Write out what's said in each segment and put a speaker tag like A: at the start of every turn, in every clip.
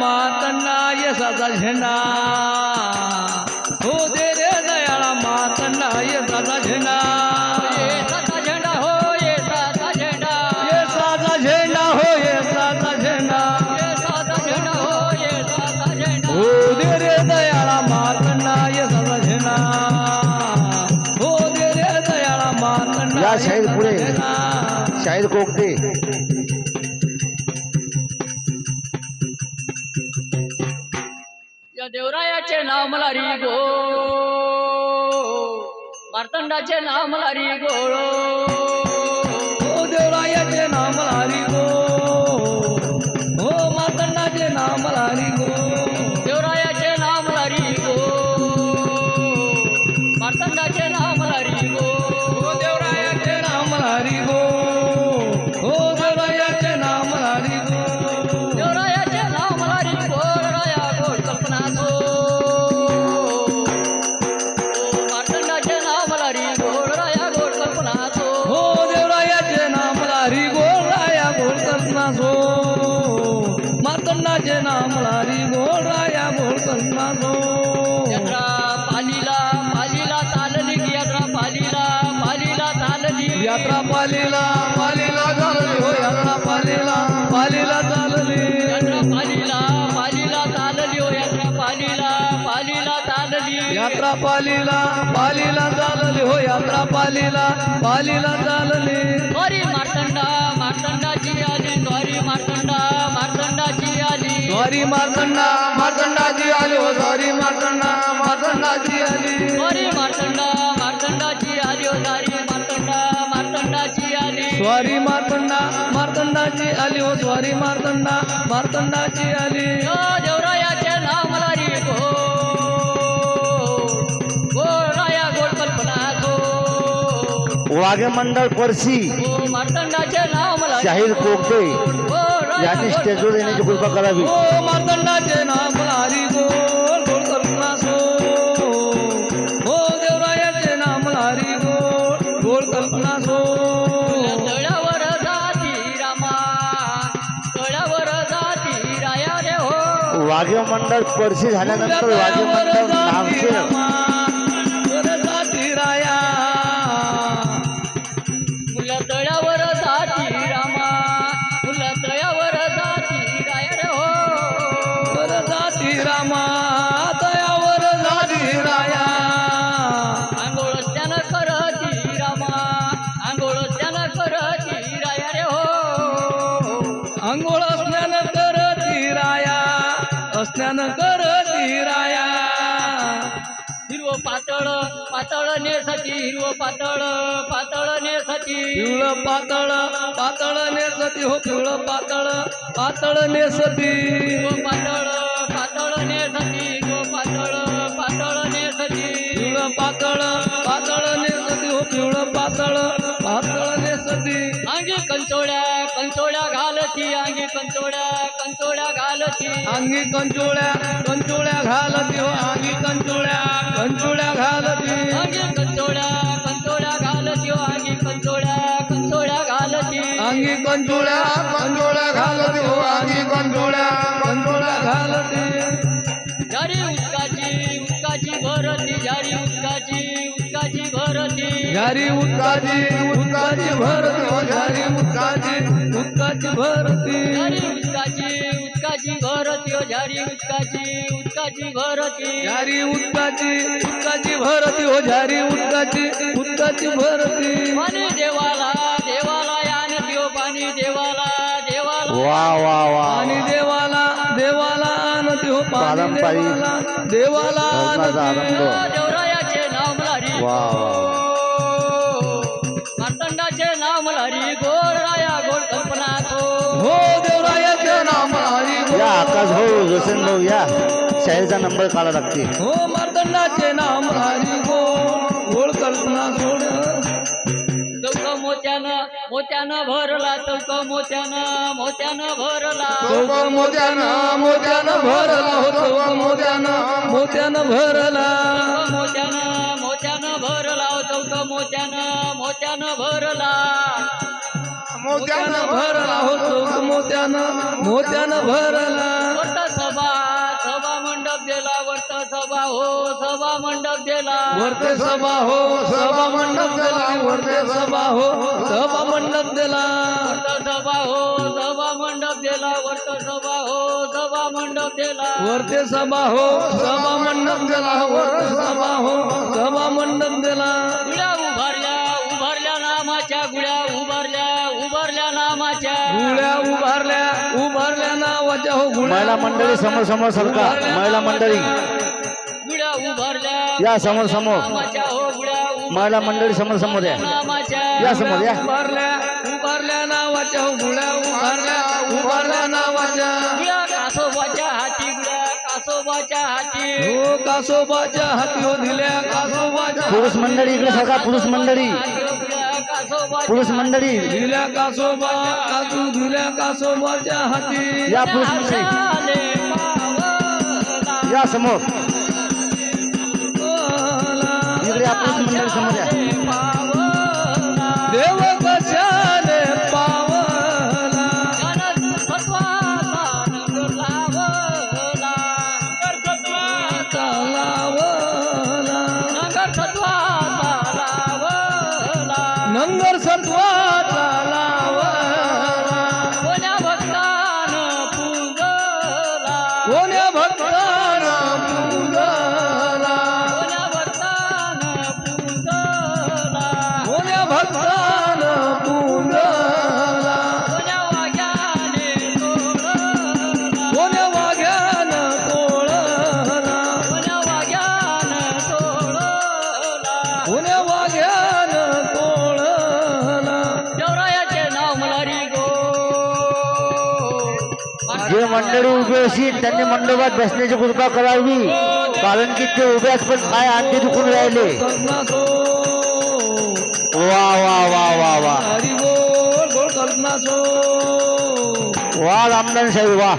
A: मातंडा यशाचा झेंडा हो दे रे दयाळा मातंडा यशाचा झेंडा
B: येसाचा झेंडा हो येसाचा झेंडा
A: यशाचा झेंडा हो यशाचा झेंडा
B: येसाचा झेंडा हो येसाचा झेंडा
A: हो दे रे दयाळा मातंडा यशाचा झेंडा हो दे रे दयाळा मातंडा
C: या शाहीर पुढे शाहीर कोकते
B: या देवरायाचे नाव मला री गो मार्तंडाचे नाव मला री गोळ
A: हो देवरायाचे नाम लारी गो हो मातंडाचे नाम लारी गो
B: देवरायाचे नाव मला री गो मार्तंडाचे नाव मला री गो
A: हो देवरायाचे नाम लारी गो हो देवरायाचे नाम लारी गो
B: देवरायाचे नाव मला री गोळ राया गोळ कल्पना गो मार्तंडाचे नाव मला री गोळ राया गोळ कल्पना गो
A: हो देवरायाचे नाम लारी गो राया गोळ कल्पना सो मातंडाचे नाम लारी गो राया गोळ कल्पना सो
B: यात्रा पालीला पालीला चालली गी यात्रा पालीला पालीला चालली
A: यात्रा पालीला पालीला चालली हो यात्रा पालीला पालीला चालली
B: यात्रा पालीला पालीला चालली हो यात्रा पालीला पालीला चालली
A: यात्रा पालीला पालीला चालली हो यात्रा पालीला पालीला चालली
B: द्वारी मार्तंडा मार्तंडाची आली द्वारी मार्तंडा मार्तंडाची आली
A: द्वारी मार्तंडा मार्तंडाची आली हो द्वारी मार्तंडा मार्तंडाची आली
B: द्वारी मार्तंडा मार्तंडाची आली हो द्वारी मार्तंडा मार्तंडाची आली
A: स्वारी मार्तंडा मार्तंडाची आली हो स्वारी मार्तंडा मार्तंडाची आली
B: यो देवरायाचे नाव मला री गो गोळराया गोड कल्पना गो
C: वाघे मंडळ परसी
B: ओ मार्तंडाचे नाव मला
C: शाहीर कोकते
B: गोळराया
C: यांनी
B: गोड
C: स्टेजवर येण्याची कृपा करावी
A: हो मार्तंडाचे नाम लारी गोल गोल कल्पना सो हो देवरायाचे नाम लारी गोल गोल कल्पना सो
B: तळ्यावर जाती रामा तळ्यावर जाती राया रे हो
C: वाघे मंडळ परसी झाल्यानंतर वाघे मंडळ नामशेर
A: जाती राया
B: मुलं तळ्यावर जाती रामा मुलं तळ्यावर जाती राया रे हो
A: जाती रामा तयावर जाती राया
B: आंघोळ त्यानं करती रामा आंघोळ त्यानं करती राया रे हो
A: अंघोळ स्नान करती राया स्नान करती राया
B: हिरवं पातळ पातळ नेसती हिरवं पातळ पातळ नेसती
A: पिवळं पातळ पातळ नेसती हो पिवळं पातळ पातळ नेसती
B: हिरवं पातळ पातळ नेसती हिरवं पातळ पातळ नेसती
A: पिवळं पातळ पातळ नेसती हो पिवळं पातळ पातळ नेसती
B: अंगी कंचोळ्या कंचोळ्या घालती अंगी कंचोळ्या कंचोळ्या घालती
A: अंगी कंचोळ्या कंचोळ्या घालती हो अंगी कंचोळ्या कंचोळ्या घालती
B: अंगी कंचोळ्या कंचोळ्या घालती हो अंगी कंचोळ्या कंचोळ्या घालती
A: अंगी कंचोळ्या कंचोळ्या घालती हो अंगी कंचोळ्या कंचोळ्या घालती
B: झारी उत्काची उत्काची भरती झारी उत्काची उत्काची भरती
A: झारी उत्काची उत्काची भरती हो झारी उत्काची उत्काची भरती
B: झारी उत्काची उत्काची भरती हो झारी उत्काची उत्काची भरती
A: झारी उत्काची उत्काची भरती हो झारी उत्काची उत्काची भरती
B: पाणी देवाला देवाला यानती हो पाणी देवाला देवाला
C: वा वा वा
A: आणि देवाला देवाला आणती हो पाणी
C: पारंपरिक
A: देवाला देवाला
C: धर्माचा
A: आणती
C: आरंभ
B: देवरायाचे नाव मला री
C: वा वा
B: मार्तंडाचे नाव मला री गोड राया गोड कल्पना गो
A: हो देवरायाचे नाम हरी गो
C: या आकाश भाऊ रोशन भाऊ या शाहीरचा नंबर काढा लागते
A: हो मार्तंडाचे नाम हरी गो गोड कल्पना सोड
B: चौक मोत्यानं मोत्यानं भरला चौक मोत्यानं मोत्यानं भरला
A: चौक मोत्यानं मोत्यानं भरला हो चौक मोत्यानं मोत्यानं भरला
B: मोत्यानं मोत्यानं भरला चौक मोत्यानं मोत्यानं भरला
A: मोत्यानं भरला हो चौक मोत्यानं मोत्यानं भरला
B: मोठा सभा सभा हो सभा मंडप दिला
A: वरते सभा हो सभा मंडप दिला वरते सभा हो सभा मंडप दिला
B: वर्त सभा हो सभा मंडप दिला वर्त सभा हो सभा मंडप दिला
A: वरते सभा हो सभा मंडप दिला वरते सभा हो सभा मंडप दिला
B: गुड्या उभारल्या उभारल्या नामाच्या गुड्या उभारल्या उभारल्या नामाच्या
A: गुळ्या उभारल्या उभारल्या नावाच्या हो गुळ्या
C: महिला मंडळी समोर समोर सरका महिला मंडळी
B: गुड्या उभारल्या
C: या समोर समोर
B: नामाच्या हो गुड्या
C: महिला मंडळी समोर समोर या
B: नामाच्या
C: या समोर या
A: उभारल्या उभारल्या नावाच्या हो गुळ्या उभारल्या उभारल्या नावाच्या
B: गुड्या कासोबाच्या हाती गुड्या कासोबाच्या हाती
A: हो कासोबाच्या हाती हो दिल्या कासोबाच्या
C: पुरुष मंडळी इकडे सरका पुरुष मंडळी
B: गुड्या कासोबाच्या
C: पुरुष मंडळी
A: दिल्या कासोबा कासू दिल्या कासोबाच्या हाती
C: या पुरुष मंडळी
B: आले पावला
C: या समोर इकडे या पुरुष मंडळी समोर या
A: देव कशाने पावला चालावला नंगर सत्वा चालावला कोण्या भक्तानं पूजला कोण्या भक्तानं पूजला कोण्या वाघ्यानं तोळला कोण्या वाघ्यानं तोळला
B: देवरायाचे नाव मलारी गो
C: जे मंडळी उभे असतील त्यांनी मंडपात बसण्याची कृपा करावी कारण की ते उभे आहेत पण पाय आणखी दुखून राहिले
A: कल्पना सो
C: वा वा वा वा वा
A: हरी बोल बोल कल्पना सो
C: वा रामदान साहेब वा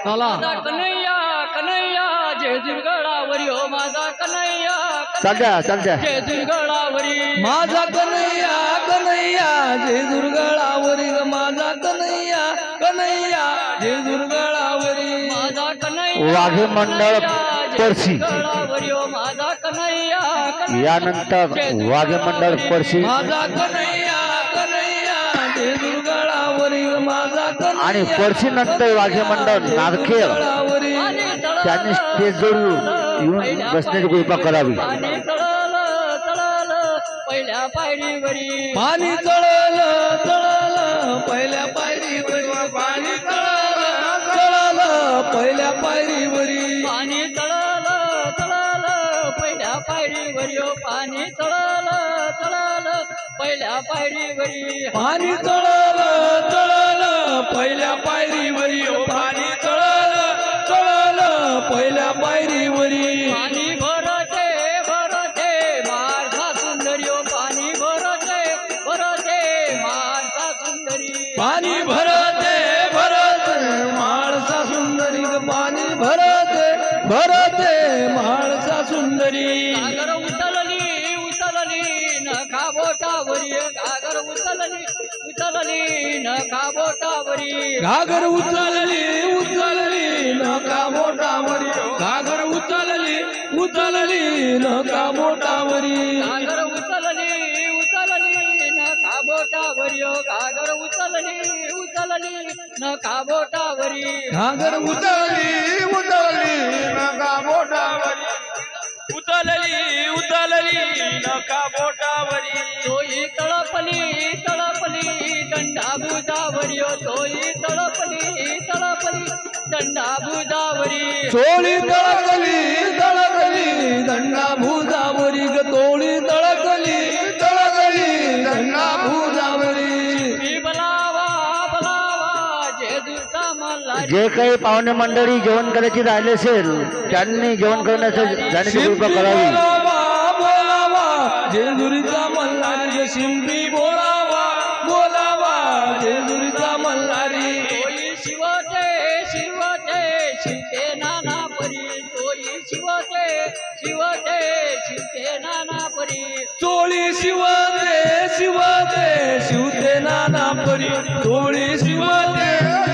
A: चला
B: माझा कन्हैया कन्हैया जय दुर्गडावरी हो माझा कन्हैया
C: चालत्या चालत्या
B: जय दुर्गडावरी
A: माझा कन्हैया कन्हैया जय दुर्गळावरी ग माझा कन्हैया कन्हैया जय दुर्गळावरी
B: माझा कन्हैया
C: वाघे मंडळ पर्शी
B: दुर्गडावरी हो माझा कन्हैया
C: यानंतर वाघे मंडळ पर्शी
A: माझा कन्हैया कन्हैया जय दुर्गळावरी ग माझा कन्हैया
C: आणि पर्शी नंतर वाघे मंडळ नारखेड
A: दुर्गळावरी
C: त्यांनी स्टेज जोडून येऊन बसण्याची कृपा करावी
B: पाणी चळलं चळलं पहिल्या पायरीवरी
A: पाणी चळलं चळलं पहिल्या पायरीवरी पाणी चळलं चळलं पहिल्या पायरीवरी
B: पाणी चळलं चळलं पहिल्या पायरीवरी हो पाणी चळलं चळलं पहिल्या पायरीवरी
A: पाणी चळलं चळलं पहिल्या पायरीवरी ओ पाणी चळलं चळलं पहिल्या पायरीवरी
B: पाणी भरते भरते मारसा सुंदरी हो पाणी भरते भरते मारसा सुंदरी
A: पाणी भरते भरते माळसा सुंदरी ग पाणी भरते भरते माळसा सुंदरी
B: घागर उचलली उचलली नखा बोटावरी घागर उचलली उचलली नखा बोटावरी
A: घागर उचलली उचलली नका मोठावरी घागर उचलली उचलली नका मोठावरी
B: घागर उचलली उचलली नखा बोटावरी घागर उचलली उचलली नखा बोटावरी
A: घागर उचलली उचलली नका मोठावरी उचलली नका बोटावरी
B: तोई तळपली तळपली दंडाभुजावरी तोई तळपली तळपली दंडाभुजावरी
A: चोळी तळकली तळकली दंडा भुजावरी ग तोळी तळकली तळकली दंडा भुजावरी
B: मी बलावा बलावा जेजूरचा मल्हारी
C: जे काही पाहुणे मंडळी जेवण करायची राहिले असेल त्यांनी जेवण करण्याचं जाण्याची कृपा करावी
A: बोलावा बोलावा जेजुरीचा मल्हारी ग शिंपी बोलावा बोलावा जेजुरीचा मल्हारी
B: तोई शिवते शिवते शिवते नाना परी तोई शिवते शिवते शिवते नाना परी
A: चोळी शिवते शिवते शिवते नाना परी चोळी शिवते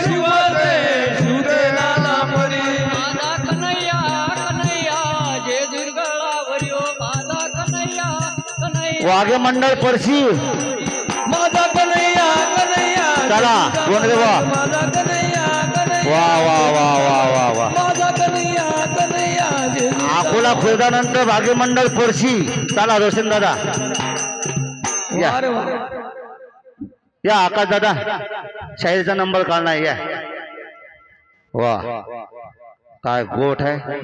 A: शिवते शिवते नाना परी
B: माझा कन्हैया कन्हैया
C: वाघे मंडळ परशी
A: माझा कन्हैया कन्हैया
C: चला कोण रे वा
A: माझा कन्हैया कन्हैया
C: वा वा वा वा वा वा
A: माझा कन्हैया कन्हैया जेजूरचा.
C: अकोला खुर्दानंतर वाघे मंडळ परशी चला रोशन दादा या
A: वा रे वा.
C: या आकाश दादा शाहीरचा नंबर काढणार या वा काय गोठ आहे